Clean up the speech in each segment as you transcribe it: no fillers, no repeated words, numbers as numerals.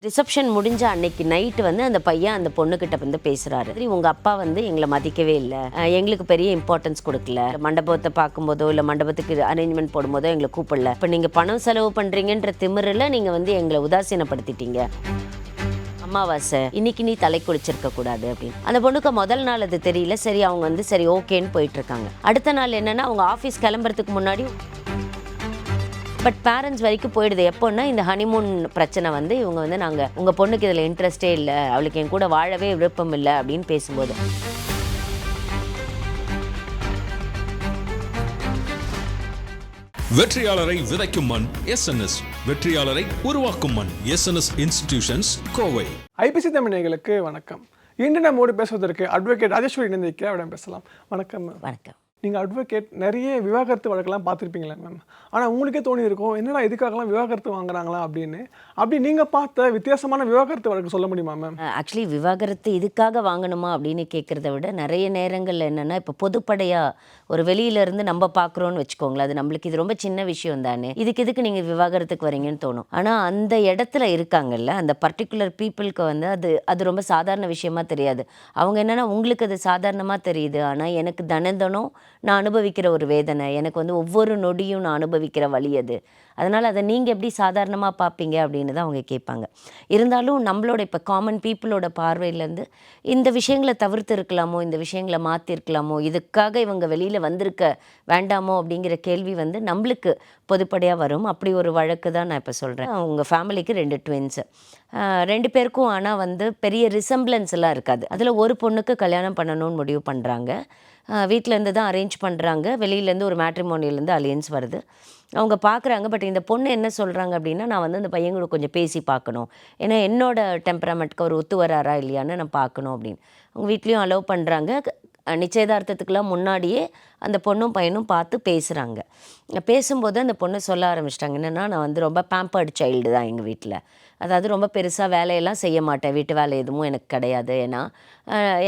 Reception முடிஞ்ச அன்னைக்கு night வந்து அந்த பையன் அந்த பொண்ணுக்கிட்ட வந்து பேசுகிறாரு. சரி, உங்கள் அப்பா வந்து எங்களை மதிக்கவே இல்லை, எங்களுக்கு பெரிய இம்பார்ட்டன்ஸ் கொடுக்கல, மண்டபத்தை பார்க்கும்போதோ இல்லை மண்டபத்துக்கு அரேஞ்ச்மெண்ட் போடும்போதோ எங்களை கூப்பிடல, இப்போ நீங்கள் பணம் செலவு பண்ணுறீங்கன்ற திமிரில் நீங்கள் வந்து எங்களை உதாசீனப்படுத்திட்டீங்க. அமாவாசை இன்னைக்கு நீ தலை குளிச்சிருக்க கூடாது அப்படின்னு. அந்த பொண்ணுக்கு முதல் நாள் அது தெரியல. சரி, அவங்க வந்து சரி ஓகேன்னு போயிட்டு இருக்காங்க. அடுத்த நாள் என்னன்னா, அவங்க ஆஃபீஸ் கிளம்புறதுக்கு முன்னாடி பட் பேரண்ட்ஸ் வரைக்கும் போயிடுது. எப்போன்னா இந்த ஹனிமூன் பிரச்சனை வந்து இவங்க வந்து நாங்கள் உங்கள் பொண்ணுக்கு இதில் இன்ட்ரெஸ்டே இல்லை, அவளுக்கு என் கூட வாழவே விருப்பம் இல்லை அப்படின்னு பேசும்போது வெற்றியாளரை விதைக்கும் மண் SNS, வெற்றியாளரை உருவாக்கும் மண் SNS institutions, Kovai. IBC Tamil நேயர்களுக்கு வணக்கம். இன்று நம்மோடு பேசுவதற்கு அட்வொகேட் ராஜேஸ்வரி இணைந்திருக்க அவரிடம் பேசலாம். வணக்கம் மேம். வணக்கம். நீங்கள் அட்வொகேட், நிறைய விவாகரத்து வழக்கெல்லாம் பார்த்துருப்பீங்களா மேம்? ஆனால் உங்களுக்கே தோணி இருக்கும், என்னடா இதுக்காகலாம் விவாகரத்து வாங்குறாங்களா அப்படின்னு. அப்படி நீங்கள் பார்த்த வித்தியாசமான விவாகரத்து வழக்கு சொல்ல முடியுமா மேம்? ஆக்சுவலி விவாகரத்து இதுக்காக வாங்கணுமா அப்படின்னு கேட்குறத விட நிறைய நேரங்களில் என்னென்னா, இப்போ பொதுப்படையாக ஒரு வெளியிலேருந்து நம்ம பார்க்குறோன்னு வச்சுக்கோங்களேன், அது நம்மளுக்கு இது ரொம்ப சின்ன விஷயம் தானே, இதுக்கு நீங்கள் விவாகரத்துக்கு வரீங்கன்னு தோணும். ஆனால் அந்த இடத்துல இருக்காங்கல்ல, அந்த பர்டிகுலர் பீப்புளுக்கு வந்து அது ரொம்ப சாதாரண விஷயமா தெரியாது. அவங்க என்னென்னா, உங்களுக்கு அது சாதாரணமாக தெரியுது, ஆனால் எனக்கு தினம் நான் அனுபவிக்கிற ஒரு வேதனை, எனக்கு வந்து ஒவ்வொரு நொடியும் நான் அனுபவிக்கிற வலி அது. அதனால் அதை நீங்கள் எப்படி சாதாரணமாக பார்ப்பீங்க அப்படின்னு தான் அவங்க கேட்பாங்க. இருந்தாலும் நம்மளோட இப்போ காமன் பீப்புளோட பார்வையிலேருந்து இந்த விஷயங்களை தவிர்த்து இருக்கலாமோ, இந்த விஷயங்களை மாற்றிருக்கலாமோ, இதுக்காக இவங்க வெளியில் வந்திருக்க வேண்டாமோ அப்படிங்கிற கேள்வி வந்து நம்மளுக்கு பொதுப்படையாக வரும். அப்படி ஒரு வழக்கு தான் நான் இப்போ சொல்கிறேன். உங்கள் ஃபேமிலிக்கு 2 ட்வின்ஸு, 2 பேருக்கும் ஆனால் வந்து பெரிய ரிசம்பிளன்ஸ் எல்லாம் இருக்காது. அதில் ஒரு பொண்ணுக்கு கல்யாணம் பண்ணணும்னு முடிவு பண்ணுறாங்க. வீட்டிலேருந்து தான் அரேஞ்ச் பண்ணுறாங்க, வெளியிலேருந்து ஒரு மேட்ரிமோனியிலேருந்து அலையன்ஸ் வருது. அவங்க பார்க்குறாங்க. பட் இந்த பொண்ணு என்ன சொல்கிறாங்க அப்படின்னா, நான் வந்து அந்த பையன் கூட கொஞ்சம் பேசி பார்க்கணும், ஏன்னா என்னோடய டெம்பரமெண்ட்க்கு அவர் ஒத்து வராரா இல்லையான்னு நான் பார்க்கணும் அப்படின்னு. அவங்க வீட்லேயும் அலோவ் பண்ணுறாங்க. நிச்சயதார்த்தத்துக்கெலாம் முன்னாடியே அந்த பொண்ணும் பையனும் பார்த்து பேசுகிறாங்க. பேசும்போது அந்த பொண்ணு சொல்ல ஆரம்பிச்சிட்டாங்க, என்னென்னா, நான் வந்து ரொம்ப பேம்பர்டு சைல்டு தான் எங்கள் வீட்டில். அதாவது ரொம்ப பெருசாக வேலையெல்லாம் செய்ய மாட்டேன், வீட்டு வேலை எதுவும் எனக்கு கிடையாது. ஏன்னா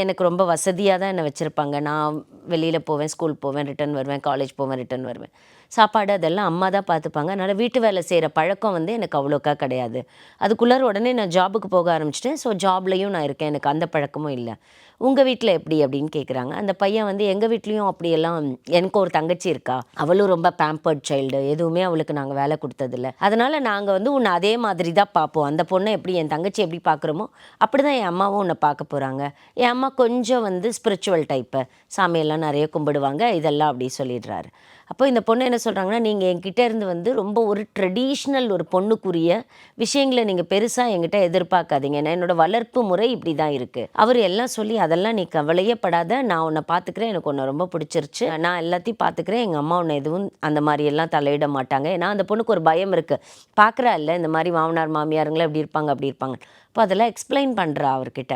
எனக்கு ரொம்ப வசதியாக தான் என்னை வச்சுருப்பாங்க. நான் வெளியில் போவேன், ஸ்கூல் போவேன், ரிட்டன் வருவேன், காலேஜ் போவேன், ரிட்டன் வருவேன். சாப்பாடு அதெல்லாம் அம்மா தான் பார்த்துப்பாங்க. அதனால் வீட்டு வேலை செய்கிற பழக்கம் வந்து எனக்கு அவ்வளோக்கா கிடையாது. அதுக்குள்ளார உடனே நான் ஜாபுக்கு போக ஆரம்பிச்சிட்டேன். ஸோ ஜாப்லேயும் நான் இருக்கேன், எனக்கு அந்த பழக்கமும் இல்லை. உங்கள் வீட்டில் எப்படி அப்படின்னு கேட்குறாங்க. அந்த பையன் வந்து எங்கள் வீட்லேயும் அப்படியெல்லாம், எனக்கு ஒரு தங்கச்சி இருக்கா, அவளும் ரொம்ப பேம்பர்ட் சைல்டு, எதுவுமே அவளுக்கு நாங்கள் வேலை கொடுத்ததில்ல, அதனால் நாங்கள் வந்து உன்னை அதே மாதிரி தான் பார்ப்போம். அந்த பொண்ணை எப்படி என் தங்கச்சி எப்படி பார்க்குறோமோ அப்படி தான் என் அம்மாவும் உன்னை பார்க்க போகிறாங்க. என் அம்மா கொஞ்சம் வந்து ஸ்பிரிச்சுவல் டைப்பு, சாமியெல்லாம் நிறைய கும்பிடுவாங்க, இதெல்லாம் அப்படி சொல்லிடுறாரு. அப்போ இந்த பொண்ணு என்ன சொல்கிறாங்கன்னா, நீங்கள் என்கிட்ட இருந்து வந்து ரொம்ப ஒரு ட்ரெடிஷ்னல் ஒரு பொண்ணுக்குரிய விஷயங்களை நீங்கள் பெருசாக என்கிட்ட எதிர்பார்க்காதீங்க, ஏன்னா என்னோடய வளர்ப்பு முறை இப்படி தான் இருக்குது. அவர் எல்லாம் சொல்லி, அதெல்லாம் நீ கவலையே படாத, நான் உன்னை பார்த்துக்கிறேன், எனக்கு உன்னை ரொம்ப பிடிச்சிருச்சு, நான் எல்லாத்தையும் பார்த்துக்கிறேன், எங்கள் அம்மா உன்னை எதுவும் அந்த மாதிரியெல்லாம் தலையிட மாட்டாங்க. ஏன்னா அந்த பொண்ணுக்கு ஒரு பயம் இருக்குது, பார்க்குறா இல்லை இந்த மாதிரி மாமனார் மாமியாருங்களே எப்படி இருப்பாங்க அப்படி இருப்பாங்க. இப்போ அதெல்லாம் எக்ஸ்பிளைன் பண்ணுறா அவர்கிட்ட.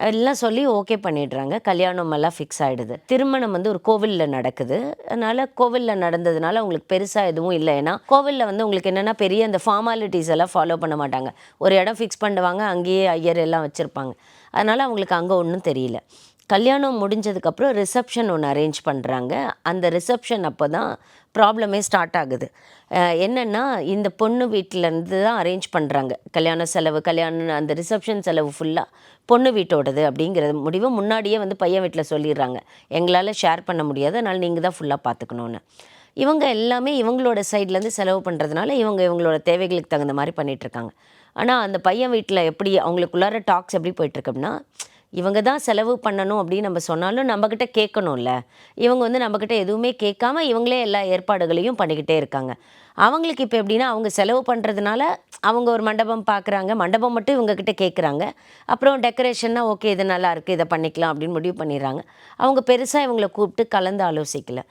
எல்லாம் சொல்லி ஓகே பண்ணிடுறாங்க. கல்யாணம் எல்லாம் ஃபிக்ஸ் ஆகிடுது. திருமணம் வந்து ஒரு கோவிலில் நடக்குது. அதனால் கோவிலில் நடந்ததுனால அவங்களுக்கு பெருசாக எதுவும் இல்லை. ஏன்னா கோவிலில் வந்து உங்களுக்கு என்னென்னா, பெரிய அந்த ஃபார்மாலிட்டிஸ் எல்லாம் ஃபாலோ பண்ண மாட்டாங்க. ஒரு இடம் ஃபிக்ஸ் பண்ணுவாங்க, அங்கேயே ஐயர் எல்லாம் வச்சுருப்பாங்க. அதனால் அவங்களுக்கு அங்கே ஒன்றும் தெரியல. கல்யாணம் முடிஞ்சதுக்கப்புறம் ரிசப்ஷன் ஒன்று அரேஞ்ச் பண்ணுறாங்க. அந்த ரிசப்ஷன் அப்போ தான் ப்ராப்ளமே ஸ்டார்ட் ஆகுது. என்னென்னா, இந்த பொண்ணு வீட்டிலேருந்து தான் அரேஞ்ச் பண்ணுறாங்க. கல்யாண செலவு, அந்த ரிசப்ஷன் செலவு ஃபுல்லாக பொண்ணு வீட்டோடது அப்படிங்கிற முடிவு முன்னாடியே வந்து பையன் வீட்டில் சொல்லிடுறாங்க, எங்களால் ஷேர் பண்ண முடியாது, அதனால் நீங்கள் தான் ஃபுல்லாக பார்த்துக்கணுன்னு. இவங்க எல்லாமே இவங்களோட சைட்லேருந்து செலவு பண்ணுறதுனால இவங்களோட தேவைகளுக்கு தகுந்த மாதிரி பண்ணிகிட்ருக்காங்க. ஆனால் அந்த பையன் வீட்டில் எப்படி அவங்களுக்குள்ளார டாக்ஸ் எப்படி போயிட்டுருக்கு அப்படின்னா, இவங்க தான் செலவு பண்ணணும் அப்படின்னு நம்ம சொன்னாலும் நம்மக்கிட்ட கேட்கணும்ல. இவங்க வந்து நம்மக்கிட்ட எதுவுமே கேட்காம இவங்களே எல்லா ஏற்பாடுகளையும் பண்ணிக்கிட்டே இருக்காங்க. அவங்களுக்கு இப்போ எப்படின்னா, அவங்க செலவு பண்ணுறதுனால அவங்க ஒரு மண்டபம் பார்க்குறாங்க, மண்டபம் மட்டும் இவங்கக்கிட்ட கேட்குறாங்க. அப்புறம் டெக்கரேஷன்னா ஓகே இது நல்லாயிருக்கு, இதை பண்ணிக்கலாம் அப்படின்னு முடிவு பண்ணிடுறாங்க. அவங்க பெருசாக இவங்களை கூப்பிட்டு கலந்து ஆலோசிக்கல.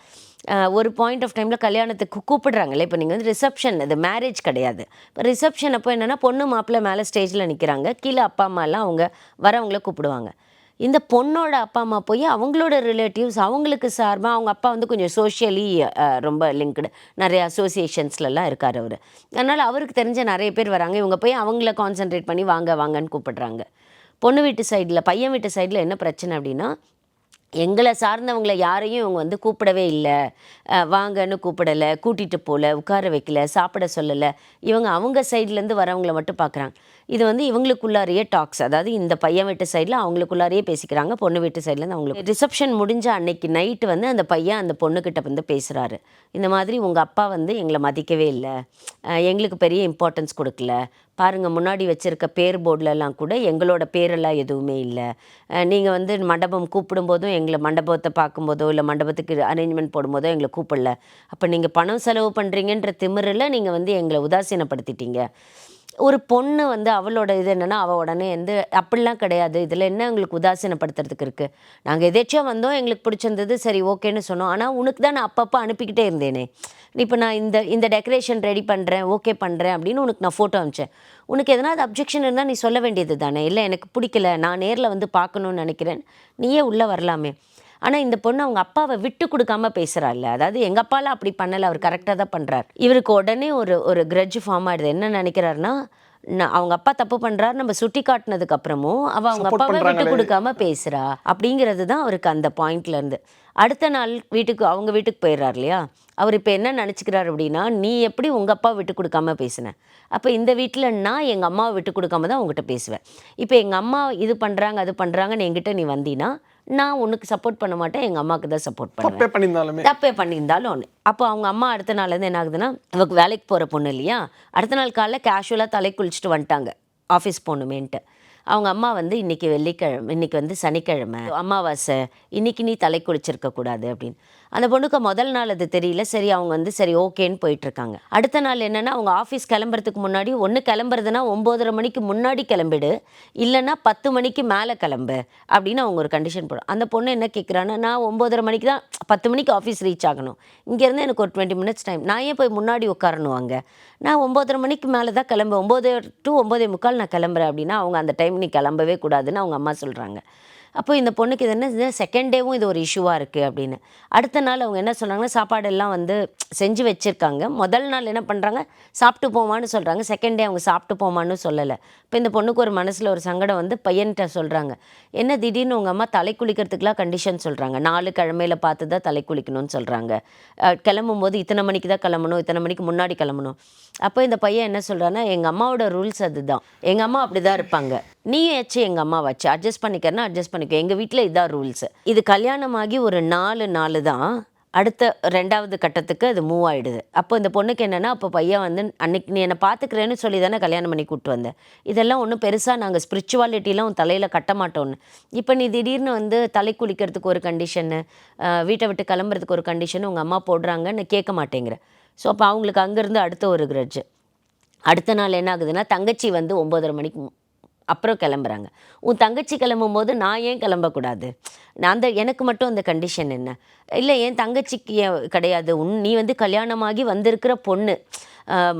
ஒரு பாயிண்ட் ஆஃப் டைமில் கல்யாணத்துக்கு கூப்பிடுறாங்களே, இப்போ நீங்கள் வந்து ரிசப்ஷன், அது மேரேஜ் கிடையாது. இப்போ ரிசப்ஷன் அப்போ என்னென்னா, பொண்ணு மாப்பிள்ளை மேலே ஸ்டேஜில் நிற்கிறாங்க, கீழே அப்பா அம்மாலாம் அவங்க வரவங்கள கூப்பிடுவாங்க. இந்த பொண்ணோட அப்பா அம்மா போய் அவங்களோட ரிலேட்டிவ்ஸ் அவங்களுக்கு சார்பாக, அவங்க அப்பா வந்து கொஞ்சம் சோஷியலி ரொம்ப லிங்க்டு, நிறைய அசோசியேஷன்ஸ்லலாம் இருக்கார் அவர். அதனால் அவருக்கு தெரிஞ்ச நிறைய பேர் வராங்க. இவங்க போய் அவங்கள கான்சென்ட்ரேட் பண்ணி வாங்கன்னு கூப்பிடுறாங்க. பொண்ணு வீட்டு சைடில், பையன் வீட்டு சைடில் என்ன பிரச்சனை அப்படின்னா, எங்களை சார்ந்தவங்கள யாரையும் இவங்க வந்து கூப்பிடவே இல்லை, வாங்கன்னு கூப்பிடலை, கூட்டிகிட்டு போகல, உட்கார வைக்கல, சாப்பிட சொல்லலை. இவங்க அவங்க சைட்லேருந்து வரவங்கள மட்டும் பார்க்குறாங்க. இது வந்து இவங்களுக்குள்ளாரையே டாக்ஸ், அதாவது இந்த பையன் வீட்டு சைடில் அவங்களுக்குள்ளாரையே பேசிக்கிறாங்க, பொண்ணு வீட்டு சைட்லேருந்து அவங்களுக்கு. ரிசப்ஷன் முடிஞ்ச அன்னைக்கு நைட்டு வந்து அந்த பையன் அந்த பொண்ணுக்கிட்ட வந்து பேசுகிறாரு. இந்த மாதிரி உங்கள் அப்பா வந்து எங்களை மதிக்கவே இல்லை, எங்களுக்கு பெரிய இம்பார்ட்டன்ஸ் கொடுக்கல, பாருங்கள் முன்னாடி வச்சுருக்க பேர் போர்டிலலாம் கூட எங்களோட பேரெல்லாம் எதுவுமே இல்லை, நீங்கள் வந்து மண்டபம் கூப்பிடும்போதும் எங்களை மண்டபத்தை பார்க்கும்போதோ இல்லை மண்டபத்துக்கு அரேஞ்ச்மெண்ட் போடும்போதோ எங்களை கூப்பிடல, அப்போ நீங்கள் பணம் செலவு பண்ணுறீங்கன்ற திமிரில் நீங்கள் வந்து எங்களை உதாசீனப்படுத்திட்டீங்க. ஒரு பொண்ணு வந்து அவளோட இது என்னென்னா, அவள் உடனே வந்து அப்படிலாம் கிடையாது, இதில் என்ன உங்களுக்கு உதாசீனப்படுத்துறதுக்கு இருக்குது, நாங்கள் எதேச்சியாக வந்தோம், எங்களுக்கு பிடிச்சிருந்தது, சரி ஓகேன்னு சொன்னோம், ஆனால் உனக்கு தான் நான் அப்பப்போ அனுப்பிக்கிட்டே இருந்தேனே, இப்போ நான் இந்த டெக்கரேஷன் ரெடி பண்ணுறேன், ஓகே பண்ணுறேன் அப்படின்னு உனக்கு நான் ஃபோட்டோ அனுப்பிச்சேன், உனக்கு எதனாவது அப்ஜெக்ஷன் இருந்தால் நீ சொல்ல வேண்டியது தானே, இல்லை எனக்கு பிடிக்கல, நான் நேரில் வந்து பார்க்கணுன்னு நினைக்கிறேன், நீயே உள்ளே வரலாமே. ஆனால் இந்த பொண்ணு அவங்க அப்பாவை விட்டு கொடுக்காம பேசுகிறாள். அதாவது எங்கள் அப்பாலாம் அப்படி பண்ணலை, அவர் கரெக்டாக தான் பண்ணுறார். இவருக்கு உடனே ஒரு கிரட்ஜ் ஃபார்ம் ஆகிடுது. என்ன நினைக்கிறாருன்னா, அவங்க அப்பா தப்பு பண்ணுறாரு, நம்ம சுட்டி காட்டினதுக்கு அப்புறமும் அவள் அவங்க அப்பாவை விட்டு கொடுக்காம பேசுகிறா அப்படிங்கிறது தான் அவருக்கு அந்த பாயிண்ட்லேருந்து. அடுத்த நாள் அவங்க வீட்டுக்கு போயிடுறார் இல்லையா, அவர் இப்போ என்ன நினச்சிக்கிறார் அப்படின்னா, நீ எப்படி உங்கள் அப்பா விட்டு கொடுக்காம பேசினேன், அப்போ இந்த வீட்டில் நான் எங்கள் அம்மாவை விட்டு கொடுக்காம தான் உங்ககிட்ட பேசுவேன், இப்போ எங்கள் அம்மா இது பண்ணுறாங்க அது பண்ணுறாங்கன்னு என்கிட்ட நீ வந்தீன்னா நான் உனக்கு சப்போர்ட் பண்ண மாட்டேன், எங்கள் அம்மாவுக்கு தான் சப்போர்ட் பண்ணுவேன், தப்பே பண்ணியிருந்தாலும் ஒன்று. அப்போ அவங்க அம்மா அடுத்த நாள்லேருந்து என்ன ஆகுதுன்னா, இவக்கு வேலைக்கு போகிற பொண்ணு இல்லையா, அடுத்த நாள் காலைல கேஷுவலாக தலை குளிச்சுட்டு வந்துட்டாங்க ஆஃபீஸ் போகணுமேன்ட்டு. அவங்க அம்மா வந்து இன்றைக்கி இன்றைக்கி வந்து சனிக்கிழமை அமாவாசை, இன்றைக்கி நீ தலை குளிச்சிருக்கக்கூடாது அப்படின்னு. அந்த பொண்ணுக்கு முதல் நாள் அது தெரியல, சரி அவங்க வந்து சரி ஓகேன்னு போயிட்டுருக்காங்க. அடுத்த நாள் என்னென்னா, அவங்க ஆஃபீஸ் கிளம்புறதுக்கு முன்னாடி, ஒன்று கிளம்புறதுனா 9:30 மணிக்கு முன்னாடி கிளம்பிடு, இல்லைன்னா 10 மணிக்கு மேலே கிளம்பு அப்படின்னு அவங்க ஒரு கண்டிஷன் போடும். அந்த பொண்ணு என்ன கேட்குறான்னா, நான் 9:30 மணிக்கு தான் 10 மணிக்கு ஆஃபீஸ் ரீச் ஆகணும், இங்கேருந்து எனக்கு ஒரு 20 மினிட்ஸ் டைம், நான் ஏன் போய் முன்னாடி உட்காரணும் அங்கே, நான் 9:30 மணிக்கு மேலே தான் கிளம்புவேன், 9 to 9:45 நான் கிளம்புறேன் அப்படின்னா, அவங்க அந்த டைம் நீ கிளம்பவே கூடாதுன்னு அவங்க அம்மா சொல்கிறாங்க. அப்போ இந்த பொண்ணுக்கு இது என்ன, செகண்ட் டேவும் இது ஒரு இஷ்யூவாக இருக்குது அப்படின்னு. அடுத்த நாள் அவங்க என்ன சொல்கிறாங்கன்னா, சாப்பாடெல்லாம் வந்து செஞ்சு வச்சுருக்காங்க, முதல் நாள் என்ன பண்ணுறாங்க, சாப்பிட்டு போமான்னு சொல்கிறாங்க, செகண்ட் டே அவங்க சாப்பிட்டு போமான்னு சொல்லலை. இப்போ இந்த பொண்ணுக்கு ஒரு மனசில் ஒரு சங்கடம் வந்து பையன்கிட்ட சொல்கிறாங்க, என்ன திடீர்னு உங்கள் அம்மா தலை குளிக்கிறதுக்குலாம் கண்டிஷன் சொல்கிறாங்க, 4 கிழமையில் பார்த்து தான் தலை குளிக்கணும்னு சொல்கிறாங்க, கிளம்பும்போது இத்தனை மணிக்கு தான் கிளம்பணும், இத்தனை மணிக்கு முன்னாடி கிளம்பணும். அப்போ இந்த பையன் என்ன சொல்கிறான்னா, எங்கள் அம்மாவோட ரூல்ஸ் அதுதான், எங்கள் அம்மா அப்படி தான் இருப்பாங்க, நீ வச்சு எங்கள் அம்மா வச்சு அட்ஜஸ்ட் பண்ணிக்கிறனா அட்ஜஸ்ட் பண்ணிக்கோ, எங்கள் வீட்டில் இதான் ரூல்ஸு. இது கல்யாணமாகி ஒரு 4 நாள் தான் அடுத்த 2வது கட்டத்துக்கு அது மூவ் ஆகிடுது. அப்போ இந்த பொண்ணுக்கு என்னென்னா, அப்போ பையன் வந்து அன்னைக்கு நீ என்னை பார்த்துக்கிறேன்னு சொல்லி தானே கல்யாணம் பண்ணி கூப்பிட்டு வந்தேன், இதெல்லாம் ஒன்றும் பெருசாக நாங்கள் ஸ்பிரிச்சுவாலிட்டிலாம் உன் தலையில் கட்ட மாட்டோன்னு, இப்போ நீ திடீர்னு வந்து தலை குளிக்கிறதுக்கு ஒரு கண்டிஷனு, வீட்டை விட்டு கிளம்புறதுக்கு ஒரு கண்டிஷனு உங்கள் அம்மா போடுறாங்கன்னு கேட்க மாட்டேங்கிற. ஸோ அப்போ அவங்களுக்கு அங்கேருந்து அடுத்த ஒரு கிரட்ஜு. அடுத்த நாள் என்ன ஆகுதுன்னா, தங்கச்சி வந்து 9:30 மணிக்கு அப்புறம் கிளம்புறாங்க. உன் தங்கச்சி கிளம்பும்போது நான் ஏன் கிளம்பக்கூடாது, நான் எனக்கு மட்டும் அந்த கண்டிஷன் என்ன, இல்லை என் தங்கச்சிக்கு கிடையாது, நீ வந்து கல்யாணமாகி வந்திருக்கிற பொண்ணு,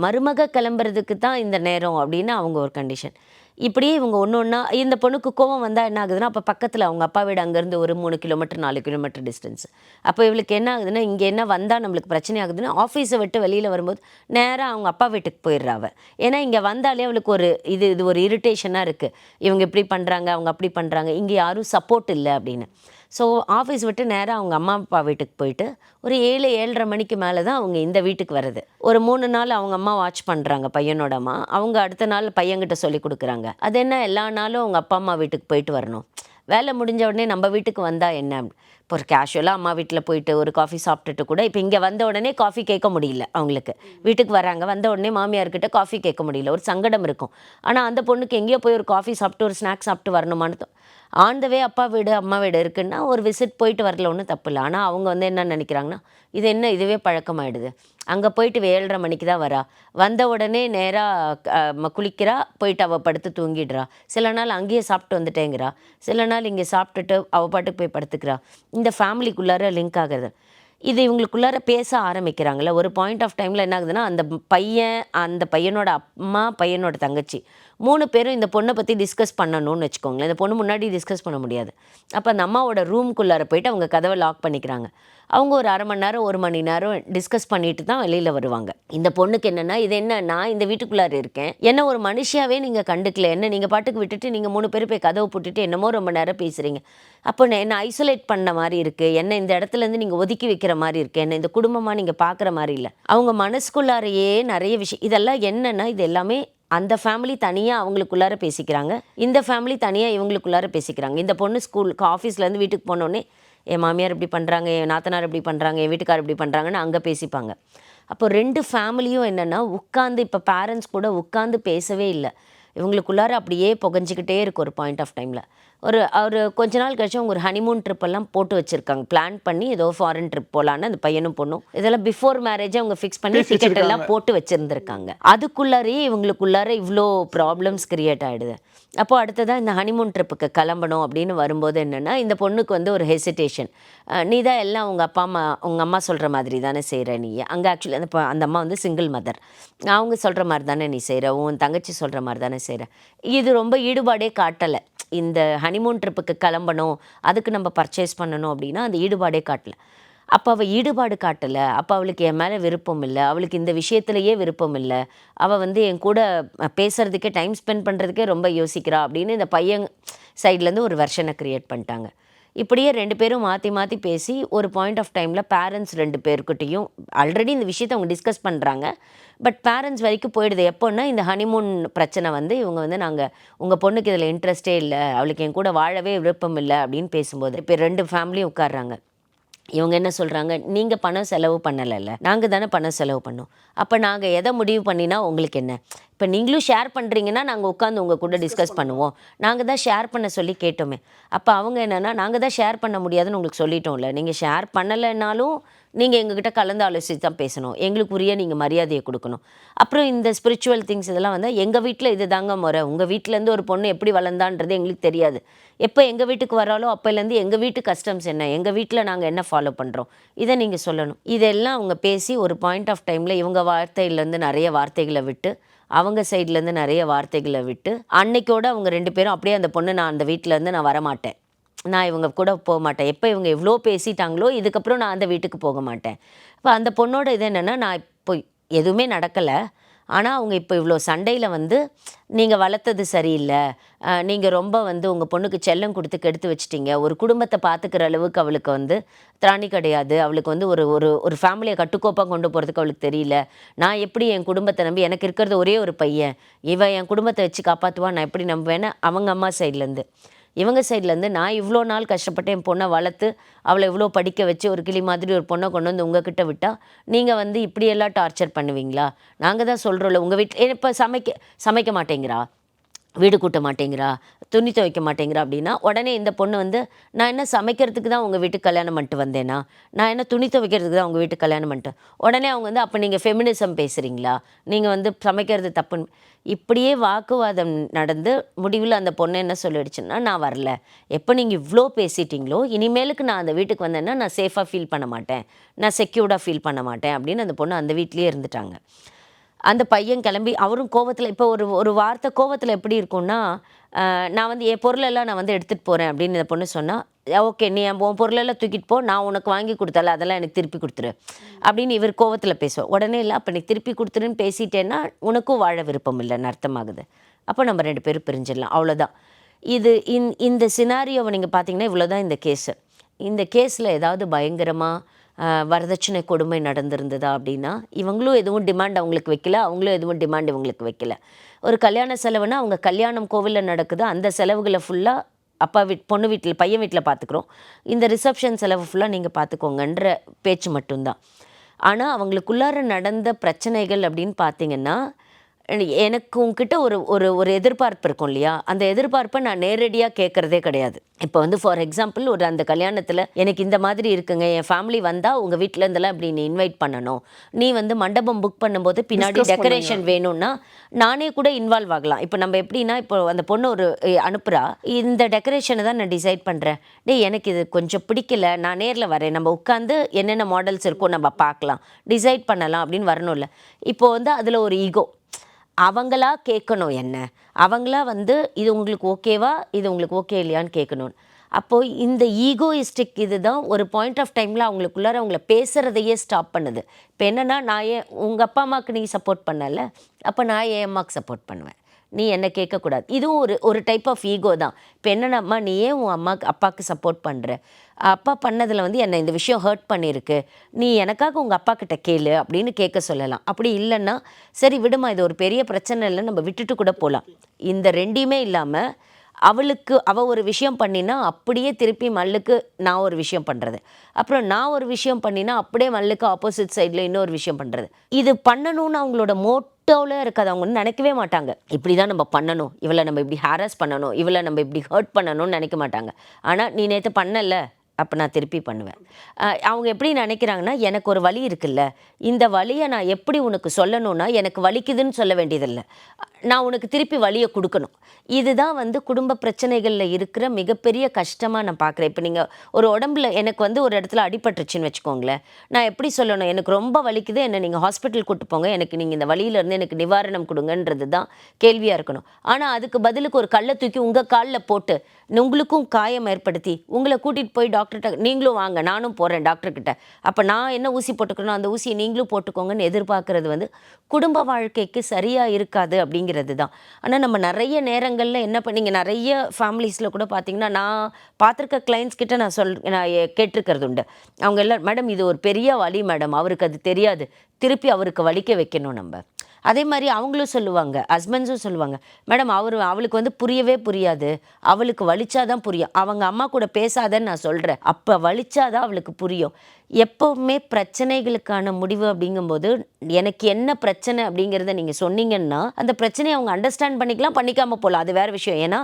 மருமக கிளம்புறதுக்கு தான் இந்த நேரம் அப்படின்னு அவங்க ஒரு கண்டிஷன். இப்படியே இவங்க ஒன்று ஒன்றா, இந்த பொண்ணுக்கு கோவம் வந்தால் என்ன ஆகுதுன்னா, அப்போ பக்கத்தில் அவங்க அப்பா வீடு அங்கேருந்து ஒரு 3 கிலோமீட்டர் 4 கிலோமீட்டர் டிஸ்டன்ஸ். அப்போ இவளுக்கு என்ன ஆகுதுன்னா, இங்கே என்ன வந்தால் நம்மளுக்கு பிரச்சனை ஆகுதுன்னா, ஆஃபீஸை விட்டு வெளியில் வரும்போது நேராக அவங்க அப்பா வீட்டுக்கு போயிடுறாவ. ஏன்னா இங்கே வந்தாலே அவளுக்கு ஒரு இது ஒரு இரிட்டேஷனாக இருக்குது, இவங்க இப்படி பண்ணுறாங்க அவங்க அப்படி பண்ணுறாங்க, இங்கே யாரும் சப்போர்ட் இல்லை அப்படின்னு. ஸோ ஆஃபீஸ் விட்டு நேராக அவங்க அம்மா அப்பா வீட்டுக்கு போயிட்டு ஒரு 7-7:30 மணிக்கு மேலே தான் அவங்க இந்த வீட்டுக்கு வருது. ஒரு 3 நாள் அவங்க அம்மா வாட்ச் பண்ணுறாங்க பையனோட அம்மா, அவங்க அடுத்த நாள் பையன்கிட்ட சொல்லி கொடுக்குறாங்க, அது என்ன எல்லா நாளும் அவங்க அப்பா அம்மா வீட்டுக்கு போயிட்டு வரணும், வேலை முடிஞ்ச உடனே நம்ம வீட்டுக்கு வந்தால் என்ன. இப்போ ஒரு கேஷுவலாக அம்மா வீட்டில் போயிட்டு ஒரு காஃபி சாப்பிட்டுட்டு கூட, இப்போ இங்கே வந்த உடனே காஃபி கேட்க முடியல அவங்களுக்கு, வீட்டுக்கு வராங்க, வந்த உடனே மாமியார்கிட்ட காஃபி கேட்க முடியல, ஒரு சங்கடம் இருக்கும். ஆனால் அந்த பொண்ணுக்கு எங்கேயோ போய் ஒரு காஃபி சாப்பிட்டு ஒரு ஸ்நாக்ஸ் சாப்பிட்டு வரணுமான்னு ஆன் த வே அப்பா வீடு அம்மா வீடு இருக்குன்னா ஒரு விசிட் போயிட்டு வரல, ஒன்றும் தப்பு இல்லை. ஆனால் அவங்க வந்து என்ன நினைக்கிறாங்கன்னா, இது என்ன இதுவே பழக்கமாயிடுது, அங்கே போயிட்டு 7:30 மணிக்கு தான் வரா, வந்த உடனே நேராக குளிக்கிறா, போயிட்டு அவள் படுத்து தூங்கிடுறா, சில நாள் அங்கேயே சாப்பிட்டு வந்துட்டேங்கிறா, சில நாள் இங்கே சாப்பிட்டுட்டு அவள் பாட்டுக்கு போய் படுத்துக்கிறா, இந்த ஃபேமிலிக்குள்ளார லிங்க் ஆகிறது. இது இவங்களுக்குள்ளார பேச ஆரம்பிக்கிறாங்கல்ல, ஒரு பாயிண்ட் ஆஃப் டைமில் என்ன ஆகுதுன்னா, அந்த பையனோட அம்மா, பையனோட தங்கச்சி 3 பேரும் இந்த பொண்ணை பற்றி டிஸ்கஸ் பண்ணணும்னு வச்சுக்கோங்களேன். இந்த பொண்ணு முன்னாடி டிஸ்கஸ் பண்ண முடியாது. அப்போ அந்த அம்மாவோட ரூம்குள்ளார போயிட்டு அவங்க கதவை லாக் பண்ணிக்கிறாங்க. அவங்க ஒரு 1/2 மணி நேரம் 1 மணி நேரம் டிஸ்கஸ் பண்ணிட்டு தான் வெளியில் வருவாங்க. இந்த பொண்ணுக்கு என்னென்னா, இது என்ன, நான் இந்த வீட்டுக்குள்ளார இருக்கேன், என்ன ஒரு மனுஷியாவே நீங்கள் கண்டுக்கல, என்ன நீங்கள் பாட்டுக்கு விட்டுட்டு நீங்கள் 3 பேர் போய் கதவை போட்டுட்டு என்னமோ ரொம்ப நேரம் பேசுகிறீங்க, அப்போ என்ன ஐசோலேட் பண்ண மாதிரி இருக்குது, என்ன இந்த இடத்துலேருந்து நீங்கள் ஒதுக்கி வைக்கிற மாதிரி இருக்குது, என்ன இந்த குடும்பமாக நீங்கள் பார்க்குற மாதிரி இல்லை. அவங்க மனசுக்குள்ளாரையே நிறைய விஷயம், இதெல்லாம் என்னென்னா இது எல்லாமே அந்த ஃபேமிலி தனியாக அவங்களுக்குள்ளார பேசிக்கிறாங்க, இந்த ஃபேமிலி தனியாக இவங்களுக்குள்ளார பேசிக்கிறாங்க. இந்த பொண்ணு ஸ்கூலுக்கு ஆஃபீஸ்லேருந்து வீட்டுக்கு போனோடனே என் மாமியார் இப்படி பண்ணுறாங்க, என் நாத்தனார் இப்படி பண்ணுறாங்க, என் வீட்டுக்கார் இப்படி பண்ணுறாங்கன்னு அங்கே பேசிப்பாங்க. அப்போ 2 ஃபேமிலியும் என்னென்னா உட்காந்து, இப்போ பேரண்ட்ஸ் கூட உட்காந்து பேசவே இல்லை, இவங்களுக்குள்ளார அப்படியே புகஞ்சிக்கிட்டே இருக்கும். ஒரு பாயிண்ட் ஆஃப் டைமில் ஒரு கொஞ்ச நாள் கழிச்சு அவங்க ஒரு ஹனிமூன் ட்ரிப்பெல்லாம் போட்டு வச்சுருக்காங்க, பிளான் பண்ணி ஏதோ ஃபாரின் ட்ரிப் போகலான்னு அந்த பையனும் பொண்ணும் இதெல்லாம் பிஃபோர் மேரேஜே அவங்க ஃபிக்ஸ் பண்ணி டிக்கெட் எல்லாம் போட்டு வச்சுருந்துருக்காங்க. அதுக்குள்ளாரையே இவங்களுக்குள்ளார இவ்வளோ ப்ராப்ளம்ஸ் கிரியேட் ஆகிடுது. அப்போது அடுத்ததாக இந்த ஹனிமூன் ட்ரிப்புக்கு கிளம்பணும் அப்படின்னு வரும்போது என்னென்னா, இந்த பொண்ணுக்கு வந்து ஒரு ஹெசிடேஷன், நீ தான் எல்லாம் உங்கள் அம்மா சொல்கிற மாதிரி தானே செய்கிற, நீ அங்கே ஆக்சுவலி அந்த அம்மா வந்து சிங்கிள் மதர், அவங்க சொல்கிற மாதிரி தானே நீ செய்கிற, உன் தங்கச்சி சொல்கிற மாதிரி தானே செய்கிற. இது ரொம்ப ஈடுபாடே காட்டலை. இந்த ஹனிமூன் ட்ரிப்புக்கு கிளம்பணும், அதுக்கு நம்ம பர்ச்சேஸ் பண்ணணும் அப்படின்னா அந்த ஈடுபாடே காட்டலை. அப்போ அவள் ஈடுபாடு காட்டலை, அப்போ அவளுக்கு என் மேலே விருப்பம் இல்லை, அவளுக்கு இந்த விஷயத்துலையே விருப்பம் இல்லை, அவள் வந்து என் கூட பேசுகிறதுக்கே டைம் ஸ்பெண்ட் பண்ணுறதுக்கே ரொம்ப யோசிக்கிறா அப்படின்னு இந்த பையன் சைட்லேருந்து ஒரு வெர்ஷனை க்ரியேட் பண்ணிட்டாங்க. இப்படியே 2 பேரும் மாற்றி மாற்றி பேசி ஒரு பாயிண்ட் ஆஃப் டைமில் பேரண்ட்ஸ் 2 பேர்கிட்டையும் ஆல்ரெடி இந்த விஷயத்தை அவங்க டிஸ்கஸ் பண்ணுறாங்க, பட் பேரண்ட்ஸ் வரைக்கும் போயிடுது. எப்போன்னா இந்த ஹனிமூன் பிரச்சனை வந்து இவங்க வந்து நாங்கள் உங்கள் பொண்ணுக்கு இதில் இன்ட்ரெஸ்டே இல்லை, அவளுக்கு என் கூட வாழவே விருப்பம் இல்லை அப்படின்னு பேசும்போது இப்போ 2 ஃபேமிலியும் உட்கார்றாங்க. இவங்க என்ன சொல்கிறாங்க, நீங்கள் பணம் செலவு பண்ணலைல்ல, நாங்கள் தானே பணம் செலவு பண்ணோம், அப்போ நாங்கள் எதை முடிவு பண்ணினா உங்களுக்கு என்ன, இப்போ நீங்களும் ஷேர் பண்ணுறீங்கன்னா நாங்கள் உட்காந்து உங்கள் கூட டிஸ்கஸ் பண்ணுவோம், நாங்கள் தான் ஷேர் பண்ண சொல்லி கேட்டோமே. அப்போ அவங்க என்னென்னா, நாங்கள் தான் ஷேர் பண்ண முடியாதுன்னு உங்களுக்கு சொல்லிட்டோம்ல, நீங்கள் ஷேர் பண்ணலைன்னாலும் நீங்கள் எங்ககிட்ட கலந்து ஆலோசித்து தான் பேசணும், எங்களுக்கு உரிய நீங்கள் மரியாதையை கொடுக்கணும். அப்புறம் இந்த ஸ்பிரிச்சுவல் திங்ஸ் இதெல்லாம் வந்து எங்கள் வீட்டில் இது தாங்க முறை, உங்கள் வீட்டிலேருந்து ஒரு பொண்ணு எப்படி வளர்ந்தான்றது எங்களுக்கு தெரியாது, எப்போ எங்கள் வீட்டுக்கு வராலோ அப்போலேருந்து எங்கள் வீட்டு கஸ்டம்ஸ் என்ன, எங்கள் வீட்டில் நாங்கள் என்ன ஃபாலோ பண்ணுறோம், இதை நீங்கள் சொல்லணும். இதெல்லாம் அவங்க பேசி ஒரு பாயிண்ட் ஆஃப் டைமில் இவங்க வார்த்தையிலேருந்து நிறைய வார்த்தைகளை விட்டு, அவங்க சைட்லேருந்து நிறைய வார்த்தைகளை விட்டு, அன்னைக்கோடு அவங்க 2 பேரும் அப்படியே அந்த பொண்ணு, நான் அந்த வீட்டிலேருந்து நான் வரமாட்டேன், நான் இவங்க கூட போக மாட்டேன், எப்போ இவங்க எவ்வளோ பேசிட்டாங்களோ இதுக்கப்புறம் நான் அந்த வீட்டுக்கு போக மாட்டேன். இப்போ அந்த பொண்ணோட இது என்னென்னா, நான் இப்போ எதுவுமே நடக்கலை, ஆனால் அவங்க இப்போ இவ்வளோ சண்டையில் வந்து நீங்கள் வளர்த்தது சரியில்லை, நீங்கள் ரொம்ப வந்து உங்கள் பொண்ணுக்கு செல்லம் கொடுத்து கெடுத்து வச்சிட்டிங்க, ஒரு குடும்பத்தை பார்த்துக்கிற அளவுக்கு அவளுக்கு வந்து திராணி கிடையாது, அவளுக்கு வந்து ஒரு ஃபேமிலியை கட்டுக்கோப்பாக கொண்டு போகிறதுக்கு அவளுக்கு தெரியல, நான் எப்படி என் குடும்பத்தை நம்பி, எனக்கு இருக்கிறது ஒரே ஒரு பையன், இவன் என் குடும்பத்தை வச்சு காப்பாற்றுவா, நான் எப்படி நம்புவேன்னு அவங்க அம்மா சைட்லேருந்து. இவங்க சைட்லேருந்து நான் இவ்வளோ நாள் கஷ்டப்பட்டு என் பொண்ணை வளர்த்து அவளை இவ்வளோ படிக்க வச்சு ஒரு கிளி மாதிரி ஒரு பொண்ணை கொண்டு வந்து உங்ககிட்ட விட்டால் நீங்கள் வந்து இப்படியெல்லாம் டார்ச்சர் பண்ணுவீங்களா, நாங்கள் தான் சொல்கிறோம்ல உங்கள் வீட்டில் இப்போ சமைக்க மாட்டேங்கிறா, வீடு கூட்ட மாட்டேங்கிறா, துணி துவைக்க மாட்டேங்கிறா அப்படின்னா உடனே இந்த பொண்ணு வந்து, நான் என்ன சமைக்கிறதுக்கு தான் உங்கள் வீட்டுக்கு கல்யாணம் பண்ணிட்டு வந்தேனா, நான் என்ன துணி துவைக்கிறதுக்கு தான் உங்கள் வீட்டுக்கு கல்யாணம் பண்ணிட்டேன், உடனே அவங்க வந்து அப்போ நீங்கள் ஃபெமினிசம் பேசுகிறீங்களா, நீங்கள் வந்து சமைக்கிறது தப்புன்னு, இப்படியே வாக்குவாதம் நடந்து முடிவில் அந்த பொண்ணு என்ன சொல்லிடுச்சுன்னா, நான் வரல, எப்போ நீங்கள் இவ்வளோ பேசிட்டீங்களோ இனிமேலுக்கு நான் அந்த வீட்டுக்கு வந்தேன்னா நான் சேஃபாக ஃபீல் பண்ண மாட்டேன், நான் செக்யூர்டாக ஃபீல் பண்ண மாட்டேன் அப்படின்னு அந்த பொண்ணு அந்த வீட்லேயே இருந்துட்டாங்க. அந்த பையன் கிளம்பி அவரும் கோவத்தில், இப்போ ஒரு வார்த்தை கோவத்தில் எப்படி இருக்கும்னா, நான் வந்து என் பொருளெல்லாம் நான் வந்து எடுத்துகிட்டு போகிறேன் அப்படின்னு இந்த பொண்ணு சொன்னால், ஓகே நீ உன் பொருளெல்லாம் தூக்கிட்டு போ, நான் உனக்கு வாங்கி கொடுத்தால அதெல்லாம் எனக்கு திருப்பி கொடுத்துரு அப்படின்னு இவர் கோவத்தில் பேசுவோம். உடனே இல்லை, அப்போ நீ திருப்பி கொடுத்துருன்னு பேசிட்டேன்னா உனக்கும் வாழ விருப்பம் இல்லைன்னு அர்த்தமாகுது, அப்போ நம்ம 2 பேரும் பிரிஞ்சிடலாம், அவ்வளோதான். இது இந்த சினாரியோவை நீங்கள் பார்த்தீங்கன்னா இவ்வளோ தான் இந்த கேஸு. இந்த கேஸில் ஏதாவது பயங்கரமாக வரதட்சணை கொடுமை நடந்திருந்ததா அப்படின்னா, இவங்களும் எதுவும் டிமாண்ட் அவங்களுக்கு வைக்கல, அவங்களும் எதுவும் டிமாண்ட் இவங்களுக்கு வைக்கல. ஒரு கல்யாண செலவுனா அவங்க கல்யாணம் கோவிலில் நடக்குது, அந்த செலவுகளை ஃபுல்லாக அப்பா பொண்ணு வீட்டில் பையன் வீட்டில் பார்த்துக்குறோம், இந்த ரிசப்ஷன் செலவு ஃபுல்லாக நீங்கள் பார்த்துக்கோங்கன்ற பேச்சு மட்டும்தான். ஆனால் அவங்களுக்குள்ளார நடந்த பிரச்சனைகள் அப்படின்னு பார்த்தீங்கன்னா, எனக்கு உங்ககிட்ட ஒரு ஒரு ஒரு எதிர்பார்ப்பு இருக்கும் இல்லையா, அந்த எதிர்பார்ப்பை நான் நேரடியாக கேட்குறதே கிடையாது. இப்போ வந்து ஃபார் எக்ஸாம்பிள் ஒரு அந்த கல்யாணத்தில் எனக்கு இந்த மாதிரி இருக்குங்க, என் ஃபேமிலி வந்தால் உங்கள் வீட்டில் இருந்தெல்லாம் இப்படி நீ இன்வைட் பண்ணணும், நீ வந்து மண்டபம் புக் பண்ணும்போது பின்னாடி Discuss டெக்கரேஷன் வேணும்னா நானே கூட இன்வால்வ் ஆகலாம். இப்போ நம்ம எப்படின்னா, இப்போ அந்த பொண்ணு ஒரு அனுப்புகிறா, இந்த டெக்கரேஷனை தான் நான் டிசைட் பண்ணுறேன், டேய் எனக்கு இது கொஞ்சம் பிடிக்கல, நான் நேரில் வரேன், நம்ம உட்காந்து என்னென்ன மாடல்ஸ் இருக்கோ நம்ம பார்க்கலாம், டிசைட் பண்ணலாம் அப்படின்னு வரணும்ல. இப்போ வந்து அதில் ஒரு ஈகோ, அவங்களா கேட்கணும் என்ன, அவங்களா வந்து இது உங்களுக்கு ஓகேவா, இது உங்களுக்கு ஓகே இல்லையான்னு கேட்கணும். அப்போது இந்த ஈகோயிஸ்டிக் இதுதான் ஒரு பாயிண்ட் ஆஃப் டைமில் அவங்களுக்குள்ளார அவங்கள பேசுகிறதையே ஸ்டாப் பண்ணுது. இப்போ என்னென்னா, நான் ஏன் உங்கள் அப்பா அம்மாவுக்கு நீ சப்போர்ட் பண்ணல, அப்போ நான் என் அம்மாவுக்கு சப்போர்ட் பண்ணுவேன், நீ என்ன கேட்கக்கூடாது. இதுவும் ஒரு ஒரு டைப் ஆஃப் ஈகோ தான். இப்போ என்னென்னா, நீ ஏன் உன் அப்பாவுக்கு சப்போர்ட் பண்ணுற, அப்பா பண்ணதில் வந்து என்னை இந்த விஷயம் ஹர்ட் பண்ணியிருக்கு, நீ எனக்காக உங்கள் அப்பா கிட்ட கேளு அப்படின்னு கேட்க சொல்லலாம். அப்படி இல்லைன்னா, சரி விடுமா, இது ஒரு பெரிய பிரச்சனை இல்லை, நம்ம விட்டுட்டு கூட போகலாம். இந்த ரெண்டையுமே இல்லாமல் அவள் ஒரு விஷயம் பண்ணினா அப்படியே திருப்பி மல்லுக்கு நான் ஒரு விஷயம் பண்ணுறது, அப்புறம் நான் ஒரு விஷயம் பண்ணினா அப்படியே மல்லுக்கு ஆப்போசிட் சைடில் இன்னொரு விஷயம் பண்ணுறது. இது பண்ணணும்னு அவங்களோட மோட்டோவில் இருக்காது. அவங்க வந்து நினைக்கவே மாட்டாங்க இப்படி தான் நம்ம பண்ணணும், இவளை நம்ம இப்படி ஹாரஸ் பண்ணணும், இவளை நம்ம இப்படி ஹர்ட் பண்ணணும்னு நினைக்க மாட்டாங்க. ஆனால் நீ நேற்று பண்ணலை, அப்போ நான் திருப்பி பண்ணுவேன். அவங்க எப்படி நினைக்கிறாங்கன்னா, எனக்கு ஒரு வலி இருக்குல்ல, இந்த வலியை நான் எப்படி உனக்கு சொல்லணும்னா, எனக்கு வலிக்குதுன்னு சொல்ல வேண்டியதில்லை, நான் உனக்கு திருப்பி வலியை கொடுக்கணும். இதுதான் வந்து குடும்ப பிரச்சனைகளில் இருக்கிற மிகப்பெரிய கஷ்டமாக நான் பார்க்குறேன். இப்போ நீங்கள் ஒரு உடம்புல எனக்கு வந்து ஒரு இடத்துல அடிபட்டுருச்சுன்னு வச்சுக்கோங்களேன், நான் எப்படி சொல்லணும், எனக்கு ரொம்ப வலிக்குது, என்னை நீங்கள் ஹாஸ்பிட்டல் கூட்டு போங்க, எனக்கு நீங்கள் இந்த வலியிலேருந்து எனக்கு நிவாரணம் கொடுங்கன்றது தான் கேள்வியாக இருக்கணும். ஆனால் அதுக்கு பதிலுக்கு ஒரு கல்லை தூக்கி உங்கள் காலில் போட்டு உங்களுக்கும் காயம் ஏற்படுத்தி உங்களை கூட்டிகிட்டு போய் டாக்டர்கிட்ட நீங்களும் வாங்க, நானும் போகிறேன் டாக்டர்கிட்ட, அப்போ நான் என்ன ஊசி போட்டுக்கணும், அந்த ஊசியை நீங்களும் போட்டுக்கோங்கன்னு எதிர்பார்க்குறது வந்து குடும்ப வாழ்க்கைக்கு சரியாக இருக்காது அப்படிங்கிறது தான். ஆனால் நம்ம நிறைய நேரங்களில் என்ன பண்ணீங்க, நிறைய ஃபேமிலிஸில் கூட பார்த்திங்கன்னா, நான் பார்த்துருக்க கிளைண்ட்ஸ் கிட்ட நான் கேட்டிருக்கிறது உண்டு. அவங்க எல்லாம், மேடம் இது ஒரு பெரிய வலி மேடம், அவருக்கு அது தெரியாது, திருப்பி அவருக்கு வலிக்க வைக்கணும் நம்ம. அதே மாதிரி அவங்களும் சொல்லுவாங்க, ஹஸ்பண்ட்ஸும் சொல்லுவாங்க, மேடம் அவளுக்கு வந்து புரியவே புரியாது, அவளுக்கு வலிச்சாதான் புரியும், அவங்க அம்மா கூட பேசாதன்னு நான் சொல்கிறேன், அப்போ வலிச்சாதான் அவளுக்கு புரியும். எப்போவுமே பிரச்சனைகளுக்கான முடிவு அப்படிங்கும்போது எனக்கு என்ன பிரச்சனை அப்படிங்கிறத நீங்கள் சொன்னீங்கன்னா அந்த பிரச்சனையை அவங்க அண்டர்ஸ்டாண்ட் பண்ணிக்கலாம், பண்ணிக்காமல் போகலாம், அது வேறு விஷயம். ஏன்னா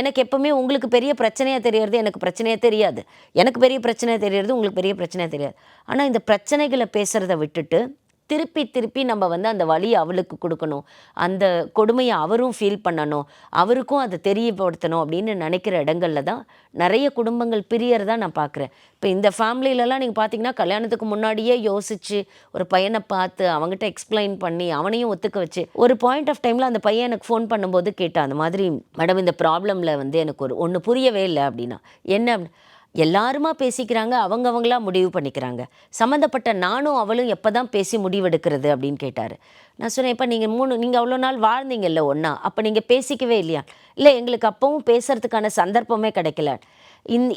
எனக்கு எப்போவுமே உங்களுக்கு பெரிய பிரச்சனையாக தெரியறது எனக்கு பிரச்சனையாக தெரியாது, எனக்கு பெரிய பிரச்சனையாக தெரியறது உங்களுக்கு பெரிய பிரச்சனையாக தெரியாது. ஆனால் இந்த பிரச்சனைகளை பேசுகிறத விட்டுட்டு திருப்பி திருப்பி நம்ம வந்து அந்த வலியை அவளுக்கு கொடுக்கணும், அந்த கொடுமையை அவரும் ஃபீல் பண்ணணும், அவருக்கும் அதை தெரியப்படுத்தணும் அப்படின்னு நினைக்கிற இடங்களில் தான் நிறைய குடும்பங்கள் பிரியறதா நான் பார்க்குறேன். இப்போ இந்த ஃபேமிலியிலலாம் நீங்கள் பார்த்தீங்கன்னா, கல்யாணத்துக்கு முன்னாடியே யோசித்து ஒரு பையனை பார்த்து அவங்ககிட்ட எக்ஸ்பிளைன் பண்ணி அவனையும் ஒத்துக்க வச்சு ஒரு பாயிண்ட் ஆஃப் டைமில் அந்த பையன் எனக்கு ஃபோன் பண்ணும்போது கேட்டான், அந்த மாதிரி மேடம் இந்த ப்ராப்ளமில் வந்து எனக்கு ஒன்று புரியவே இல்லை அப்படின்னா. என்ன எல்லாருமா பேசிக்கிறாங்க, அவங்கவங்களா முடிவு பண்ணிக்கிறாங்க, சம்மந்தப்பட்ட நானும் அவளும் எப்போ தான் பேசி முடிவெடுக்கிறது அப்படின்னு கேட்டார். நான் சொன்னேன், இப்போ நீங்கள் அவ்வளோ நாள் வாழ்ந்தீங்கல்ல ஒன்றா, அப்போ நீங்கள் பேசிக்கவே இல்லையா? இல்லை எங்களுக்கு அப்பவும் பேசுகிறதுக்கான சந்தர்ப்பமே கிடைக்கல.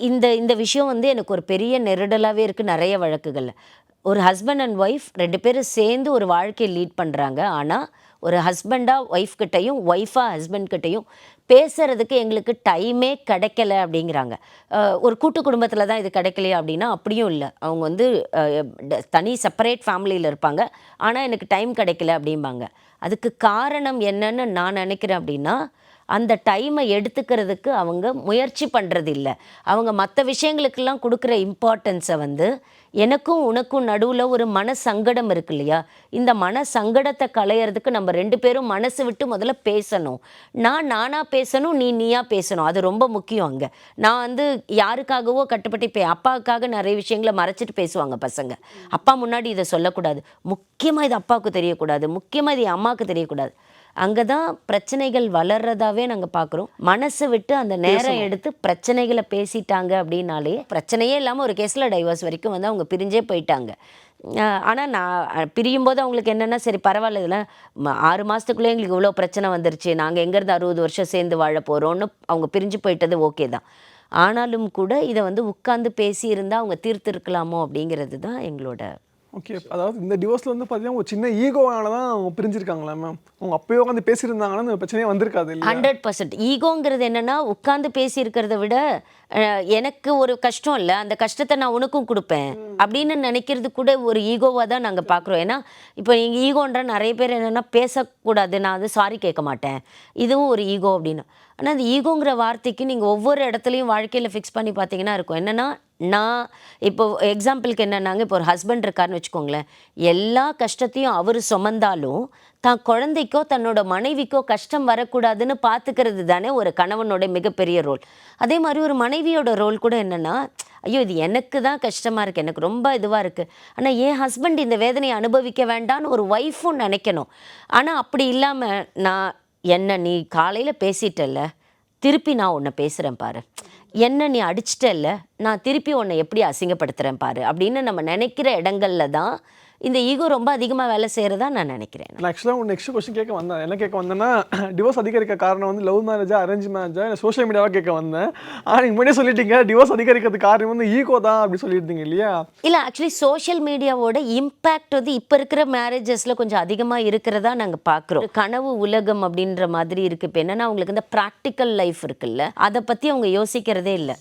இந்த இந்த விஷயம் வந்து எனக்கு ஒரு பெரிய நெருடலாகவே இருக்குது நிறைய வழக்குகளில். ஒரு ஹஸ்பண்ட் அண்ட் ஒய்ஃப் 2 பேரும் சேர்ந்து ஒரு வாழ்க்கையை லீட் பண்ணுறாங்க, ஆனால் ஒரு ஹஸ்பண்டாக ஒய்ஃப் கிட்டையும் ஒய்ஃபாக ஹஸ்பண்ட் கிட்டையும் பேசுகிறதுக்கு எங்களுக்கு டைமே கிடைக்கல அப்படிங்கிறாங்க. ஒரு கூட்டு குடும்பத்தில் தான் இது கிடைக்கலையா அப்படின்னா அப்படியும் இல்லை, அவங்க வந்து தனி செப்பரேட் ஃபேமிலியில் இருப்பாங்க, ஆனால் எனக்கு டைம் கிடைக்கல அப்படிம்பாங்க. அதுக்கு காரணம் என்னன்னு நான் நினைக்கிறேன் அப்படின்னா, அந்த டைமை எடுத்துக்கிறதுக்கு அவங்க முயற்சி பண்ணுறது இல்லை. அவங்க மற்ற விஷயங்களுக்கெல்லாம் கொடுக்குற இம்பார்ட்டன்ஸை வந்து எனக்கும் உனக்கும் நடுவில் ஒரு மன சங்கடம் இருக்கு இல்லையா, இந்த மன சங்கடத்தை களையிறதுக்கு நம்ம 2 பேரும் மனசு விட்டு முதல்ல பேசணும். நானாக பேசணும், நீயாக பேசணும், அது ரொம்ப முக்கியம். அங்கே நான் வந்து யாருக்காகவோ கட்டுப்பட்டு அப்பாவுக்காக நிறைய விஷயங்களை மறைச்சிட்டு பேசுவாங்க பசங்க, அப்பா முன்னாடி இதை சொல்லக்கூடாது, முக்கியமாக இது அப்பாவுக்கு தெரியக்கூடாது, முக்கியமாக இது அம்மாவுக்கு தெரியக்கூடாது. அங்கே தான் பிரச்சனைகள் வளர்றதாவே நாங்கள் பார்க்குறோம். மனசு விட்டு அந்த நேரம் எடுத்து பிரச்சனைகளை பேசிட்டாங்க அப்படின்னாலே பிரச்சனையே இல்லாமல் ஒரு கேஸில் டைவர்ஸ் வரைக்கும் வந்து அவங்க பிரிஞ்சே போயிட்டாங்க. ஆனால் நான் பிரியும்போது அவங்களுக்கு என்னென்னா, சரி பரவாயில்ல, இதில் 6 மாதத்துக்குள்ளே எங்களுக்கு இவ்வளோ பிரச்சனை வந்துருச்சு, நாங்கள் எங்கேருந்து 60 வருஷம் சேர்ந்து வாழ போகிறோன்னு அவங்க பிரிஞ்சு போயிட்டது ஓகே தான். ஆனாலும் கூட இதை வந்து உட்காந்து பேசியிருந்தால் அவங்க தீர்த்துருக்கலாமோ அப்படிங்கிறது தான் எங்களோட ஓகே. அதாவது இந்த டிவோர்ஸில் வந்து பார்த்தீங்கன்னா ஒரு சின்ன ஈகோவால தான் அவங்க பிரிஞ்சிருக்காங்களா மேம்? அவங்க அப்பயே உட்காந்து பேசியிருந்தாங்கன்னா இந்த பிரச்சனையே வந்திருக்காது இல்லையா? 100% ஈகோங்கிறது என்னன்னா, உட்கார்ந்து பேசியிருக்கிறத விட, எனக்கு ஒரு கஷ்டம் இல்ல, அந்த கஷ்டத்த நான் உனக்கும் குடுப்பேன், அப்படின்னு நினைக்கிறது கூட ஒரு ஈகோவா தான் நாங்க பார்க்குறோம். ஏன்னா, இப்போ நீங்க ஈகோன்ற நெறைய பேர் என்னன்னா, பேசக்கூடாது, நான் வந்து சாரி கேட்க மாட்டேன். இதுவும் ஒரு ஈகோ அப்படின்னு. ஆனா, அந்த ஈகோங்கிற வார்த்தைக்கு நீங்க ஒவ்வொரு இடத்துலயும் வாழ்க்கையில ஃபிக்ஸ் பண்ணி பார்த்தீங்கன்னா இருக்கும். என்னன்னா, நான் இப்போ எக்ஸாம்பிளுக்கு என்னன்னாங்க, இப்போ ஒரு ஹஸ்பண்ட் இருக்காருன்னு வச்சுக்கோங்களேன். எல்லா கஷ்டத்தையும் அவரு சுமந்தாலும், தான் குழந்தைக்கோ, தன்னோட மனைவிக்கோ கஷ்டம் வரக்கூடாதுன்னு பார்த்துக்கிறது தானே ஒரு கணவனோட மிகப்பெரிய ரோல். அதே மாரி ஒரு மனைவியோட ரோல் கூட என்னன்னா, ஐயோ! இது எனக்கு தான் கஷ்டமா இருக்கு. எனக்கு ரொம்ப இதுவா இருக்கு. ஆனா, என் ஹஸ்பண்ட் இந்த வேதனைய அனுபவிக்க வேண்டான்னு ஒரு ஒய்ஃபும் நெனைக்கணும். ஆனா, அப்படி இல்லாம, நான் என்ன நீ காலையில பேசிட்டல்ல, திருப்பி நான் உன்ன பேசுறேன் பாரு. என்ன நீ அடிச்சிட்டல்ல, நான் திருப்பி உன்னை எப்படி அசிங்கப்படுத்துறேன் பாரு. அப்படின்னு நம்ம நெனைக்கிற இடங்கள்ல தான் இந்த ஈகோ ரொம்ப அதிகமா வேலை செய்றதா நான் நெனைக்கிறேன். நான் ஆக்சுவலாக ஒரு நெக்ஸ்ட் கொஸ்டின் கேட்க வந்தேன். என்ன கேட்க வந்தேன்னா, டிவோர்ஸ் அதிகரிக்க காரணம் வந்து லவ் மேரேஜா, அரேஞ்ச் மேரேஜா, இல்லை சோஷியல் மீடியாவா கேட்க வந்தேன். ஆனால் நீங்கள் முன்னாடியே சொல்லிட்டீங்க, டிவோர்ஸ் அதிகரிக்கிறதுக்கு காரணம் வந்து ஈகோ தான் அப்படி சொல்லியிருந்தீங்க இல்லையா? இல்ல ஆக்சுவலி சோஷியல் மீடியாவோட இம்பேக்ட் வந்து இப்ப இருக்கிற மேரேஜஸ்ல கொஞ்சம் அதிகமா இருக்கிறதா நாங்க பார்க்குறோம். கனவு உலகம் அப்படின்ற மாதிரி இருக்கு. இப்ப என்னன்னா, அவங்களுக்கு இந்த பிராக்டிக்கல் லைஃப் இருக்குல்ல, அதை பத்தி அவங்க யோசிக்கிறதே இல்ல.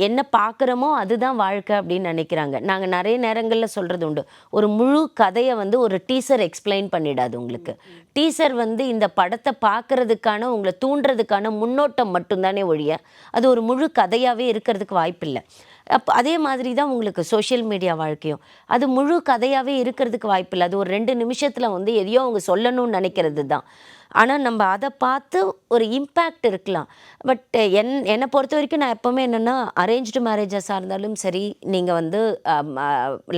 என்ன பார்க்குறோமோ அதுதான் வாழ்க்கை அப்படின்னு நினைக்கிறாங்க. நாங்க நிறைய நேரங்கள்ல சொல்றது உண்டு. ஒரு முழு கதையை வந்து ஒரு டீசர் எக்ஸ்பிளைன் பண்ணிடாது உங்களுக்கு. டீசர் வந்து இந்த படத்தை பார்க்கறதுக்கான, உங்களை தூண்டுறதுக்கான முன்னோட்டம் மட்டும்தானே ஒழிய, அது ஒரு முழு கதையாவே இருக்கிறதுக்கு வாய்ப்பில்லை. அதே மாதிரி தான் உங்களுக்கு சோஷியல் மீடியா வாழ்க்கையும். அது முழு கதையாவே இருக்கிறதுக்கு வாய்ப்பில்லை. அது ஒரு 2 நிமிஷத்துல வந்து எதையோ அவங்க சொல்லணும்னு நினைக்கிறது தான். ஆனா, நம்ம அதை பார்த்து ஒரு இம்பேக்ட் இருக்கலாம். பட் என்னை பொறுத்த வரைக்கும் நான் எப்பவுமே என்னன்னா, அரேஞ்ச்டு மேரேஜஸாக இருந்தாலும் சரி, நீங்க வந்து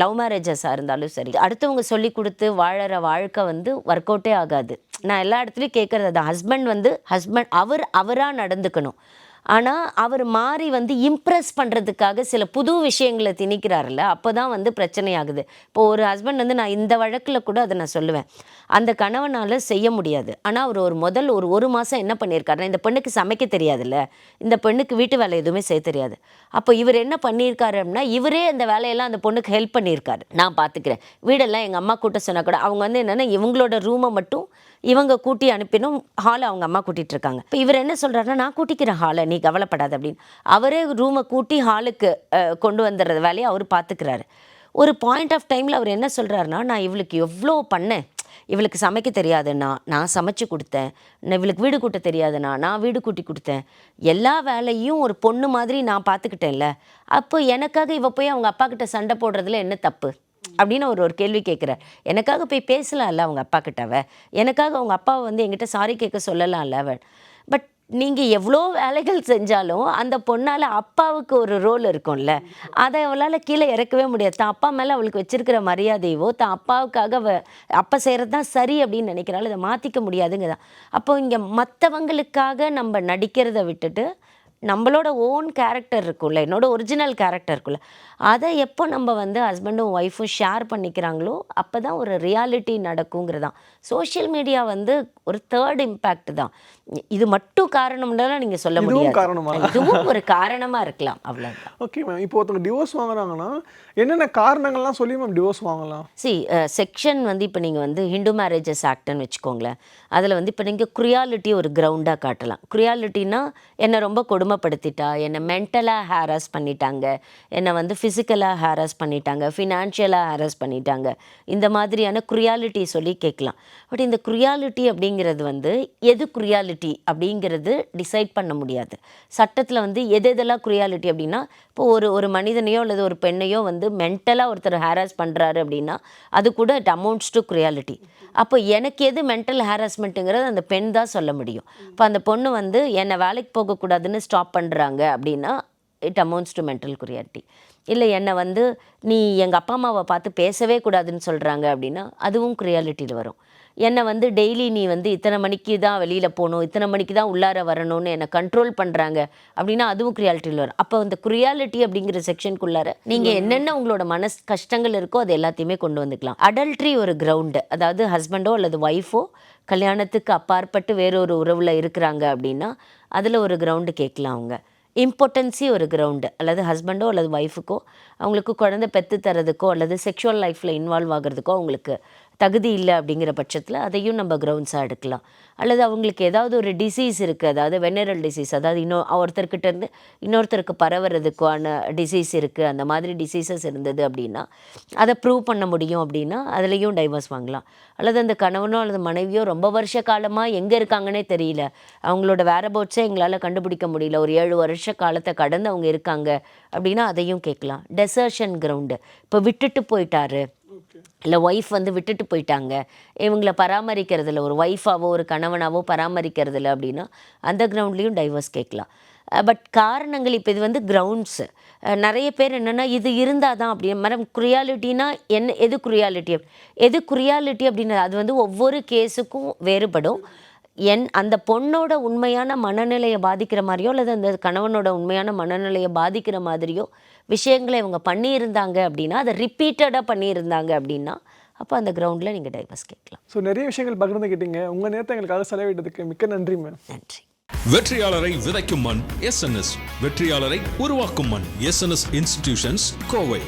லவ் மேரேஜஸாக இருந்தாலும் சரி, அடுத்தவங்க சொல்லி கொடுத்து வாழற வாழ்க்கை வந்து ஒர்க் அவுட்டே ஆகாது. நான் எல்லா இடத்துலையும் கேட்கறது அது, ஹஸ்பண்ட் அவரா நடந்துக்கணும். ஆனா, அவர் மாறி வந்து இம்ப்ரெஸ் பண்றதுக்காக சில புது விஷயங்கள திணிக்கிறார்ல, அப்பதான் வந்து பிரச்சனையாகுது. இப்போ ஒரு ஹஸ்பண்ட் வந்து, நான் இந்த வழக்குல கூட அத நான் சொல்லுவேன். அந்த கணவனால செய்ய முடியாது. ஆனா, அவர் முதல் 1 மாசம் என்ன பண்ணியிருக்காருன்னா, இந்த பெண்ணுக்கு சமைக்க தெரியாதுல்ல, இந்த பெண்ணுக்கு வீட்டு வேலை எதுவுமே செய்ய தெரியாது. அப்போ இவர் என்ன பண்ணியிருக்காரு அப்படின்னா, இவரே அந்த வேலையெல்லாம் அந்த பொண்ணுக்கு ஹெல்ப் பண்ணியிருக்காரு. நான் பார்த்துக்கிறேன். வீடெல்லாம் எங்க அம்மா கூட்ட சொன்னா கூட, அவங்க வந்து என்னன்னா, இவங்களோட ரூமை மட்டும் இவங்க கூட்டி அனுப்பினும், ஹாலை அவங்க அம்மா கூட்டிட்டு இருக்காங்க. இப்போ இவர் என்ன சொல்றாருன்னா, நான் கூட்டிக்கிறேன் ஹாலை, நீ கவலைப்படாத அப்படின்னு. அவரே ரூமை கூட்டி ஹாலுக்கு கொண்டு வந்துடுற வேலையை அவர் பார்த்துக்கிறாரு. ஒரு பாயிண்ட் ஆஃப் டைமில் அவர் என்ன சொல்கிறாருன்னா, நான் இவளுக்கு எவ்வளோ பண்ணேன், இவளுக்கு சமைக்க தெரியாதுன்னா நான் சமைச்சு கொடுத்தேன், இவளுக்கு வீடு கூட்ட தெரியாதுன்னா நான் வீடு கூட்டி கொடுத்தேன், எல்லா வேலையும் ஒரு பொண்ணு மாதிரி நான் பார்த்துக்கிட்டேன்ல, அப்போ எனக்காக இவ போய் அவங்க அப்பா கிட்ட சண்டை போடுறதுல என்ன தப்பு அப்படின்னு ஒரு கேள்வி கேட்குறார். எனக்காக போய் பேசலாம்ல அவங்க அப்பா கிட்ட, எனக்காக அவங்க அப்பாவை வந்து என்கிட்ட சாரி கேட்க சொல்லலாம்ல அவள். பட் நீங்கள் எவ்வளோ வேலைகள் செஞ்சாலும் அந்த பொண்ணால் அப்பாவுக்கு ஒரு ரோல் இருக்கும்ல, அதை அவளால் கீழே இறக்கவே முடியாது. தான் அப்பா மேலே அவளுக்கு வச்சிருக்கிற மரியாதையவோ, தான் அப்பாவுக்காக அப்பா செய்கிறது தான் சரி அப்படின்னு நினைக்கிறாள், இதை மாற்றிக்க முடியாதுங்கதான். அப்போ இங்கே மற்றவங்களுக்காக நம்ம நடிக்கிறத விட்டுட்டு, நம்மளோட ஓன் கேரக்டர் இருக்கும்ல, என்னோட ஒரிஜினல் கேரக்டர் இருக்குல்ல, அதை எப்போ நம்ம வந்து ஹஸ்பண்டும் ஒய்ஃபும் ஷேர் பண்ணிக்கிறாங்களோ அப்போ தான் ஒரு ரியாலிட்டி நடக்குங்கிறதான். சோஷியல் மீடியா வந்து ஒரு தேர்ட் இம்பேக்ட் தான். இது மட்டும் காரணம்னால நீங்கள் சொல்ல முடியாது. இதுவும் ஒரு காரணமாக இருக்கலாம், அவ்வளோதான். Okay ma'am. இப்போ ஒருத்தவங்க டிவோர்ஸ் வாங்குறாங்கன்னா என்னென்ன காரணங்கள்லாம் சொல்லி மேம் டிவோர்ஸ் வாங்கலாம்? செக்ஷன் வந்து இப்போ நீங்கள் வந்து ஹிந்து மேரேஜஸ் ஆக்ட்னு வச்சுக்கோங்களேன். அதில் வந்து இப்போ நீங்கள் குரியாலிட்டி ஒரு கிரவுண்டாக காட்டலாம். குரியாலிட்டினா, என்னை ரொம்ப கொடுமைப்படுத்திட்டா, என்னை மென்டலாக ஹாரஸ் பண்ணிட்டாங்க, என்னை வந்து ஃபிசிக்கலாக ஹாரஸ் பண்ணிட்டாங்க, ஃபினான்ஷியலாக ஹாரஸ் பண்ணிட்டாங்க, இந்த மாதிரியான குரியாலிட்டி சொல்லி கேட்கலாம். பட் இந்த குரியாலிட்டி அப்படிங்கிறது வந்து எது குரியாலிட்டி அப்படிங்கிறது டிசைட் பண்ண முடியாது. சட்டத்தில் வந்து எதெல்லாம் குரியாலிட்டி அப்படின்னா, இப்போ ஒரு மனிதனையோ அல்லது ஒரு பெண்ணையோ வந்து மென்டலாக ஒருத்தர் ஹாரஸ் பண்ணுறாரு அப்படின்னா, அது கூட இட் அமௌண்ட்ஸ் டு குரியாலிட்டி. அப்போ எனக்கு எது மென்டல் ஹாரஸ்மெண்ட்டுங்கிறது அந்த பெண் தான் சொல்ல முடியும். இப்போ அந்த பொண்ணு வந்து என்னை வேலைக்கு போகக்கூடாதுன்னு ஸ்டாப் பண்ணுறாங்க அப்படின்னா, it amounts to mental cruelty. இல்லை என்னை வந்து நீ எங்கள் அப்பா அம்மாவை பார்த்து பேசவே கூடாதுன்னு சொல்கிறாங்க அப்படின்னா, அதுவும் குரியாலிட்டியில் வரும். என்னை வந்து டெய்லி நீ வந்து இத்தனை மணிக்கு தான் வெளியில் போகணும், இத்தனை மணிக்கு தான் உள்ளார வரணும்னு என்னை கண்ட்ரோல் பண்ணுறாங்க அப்படின்னா, அதுவும் குரியாலிட்டியில் வரும். அப்போ அந்த குரியாலிட்டி அப்படிங்கிற செக்ஷனுக்குள்ளார நீங்கள் என்னென்ன உங்களோட கஷ்டங்கள் இருக்கோ அது எல்லாத்தையுமே கொண்டு வந்துக்கலாம். அடல்ட்ரி ஒரு கிரவுண்டு, அதாவது ஹஸ்பண்டோ அல்லது ஒய்ஃபோ கல்யாணத்துக்கு அப்பாற்பட்டு வேறொரு உறவில் இருக்கிறாங்க அப்படின்னா, அதில் ஒரு கிரவுண்டு கேட்கலாம் அவங்க. இம்பார்ட்டன்ஸி ஒரு கிரவுண்டு, அல்லது ஹஸ்பண்டோ அல்லது ஒய்ஃபுக்கோ அவங்களுக்கு குழந்தை பெற்று தரதுக்கோ அல்லது செக்ஷுவல் லைஃப்பில் இன்வால்வ் ஆகிறதுக்கோ அவங்களுக்கு தகுதி இல்லை அப்படிங்கிற பட்சத்தில் அதையும் நம்ம கிரவுண்ட்ஸாக எடுக்கலாம். அல்லது அவங்களுக்கு ஏதாவது ஒரு டிசீஸ் இருக்குது, அதாவது வெனரல் டிசீஸ், அதாவது ஒருத்தர்கிட்ட இருந்து இன்னொருத்தருக்கு பரவுறதுக்கான டிசீஸ் இருக்குது, அந்த மாதிரி டிசீசஸ் இருந்தது அப்படின்னா அதை ப்ரூவ் பண்ண முடியும் அப்படின்னா அதுலேயும் டைவர்ஸ் வாங்கலாம். அல்லது அந்த கணவனோ அல்லது மனைவியோ ரொம்ப வருஷ காலமாக எங்கே இருக்காங்கன்னே தெரியல, அவங்களோட வேரபோட்ஸே எங்களால் கண்டுபிடிக்க முடியல, ஒரு 7 வருஷ காலத்தை கடந்து அவங்க இருக்காங்க அப்படின்னா அதையும் கேட்கலாம். டெசர்ஷன் கிரவுண்டு, இப்போ விட்டுட்டு போயிட்டாரு, இல்லை ஒய்ஃப் வந்து விட்டுட்டு போயிட்டாங்க, இவங்கள பராமரிக்கிறதில்ல, ஒரு ஒய்ஃபாவோ ஒரு கணவனாவோ பராமரிக்கிறதில்ல அப்படின்னா அந்த கிரவுண்ட்லேயும் டைவர்ஸ் கேட்கலாம். பட் காரணங்கள் இப்போ இது வந்து கிரவுண்ட்ஸு. நிறைய பேர் என்னென்னா இது இருந்தால் தான் அப்படி மேடம் குரியாலிட்டினா என்ன, எது குரியாலிட்டி அப்படின்னா அது வந்து ஒவ்வொரு கேஸுக்கும் வேறுபடும். அந்த பொண்ணோட உண்மையான மனநிலையை பாதிக்கிற மாதிரியோ அல்லது அந்த கணவனோட உண்மையான மனநிலையை பாதிக்கிற மாதிரியோ விஷயங்களை இவங்க பண்ணியிருந்தாங்க அப்படின்னா, அதை ரிப்பீட்டடாக பண்ணியிருந்தாங்க அப்படின்னா அப்போ அந்த கிரவுண்டில் நீங்கள் டைவர்ஸ் கேட்கலாம். ஸோ நிறைய விஷயங்கள் பகிர்ந்துக்கிட்டீங்க. உங்கள் நேரத்தை எங்களுக்காக செலவிட்டதுக்கு மிக்க நன்றி மேம். நன்றி. வெற்றியாளரை விதைக்கும் மண் எஸ்என்எஸ், வெற்றியாளரை உருவாக்கும் மண் எஸ்என்எஸ் இன்ஸ்டிடியூஷன்ஸ், கோவை.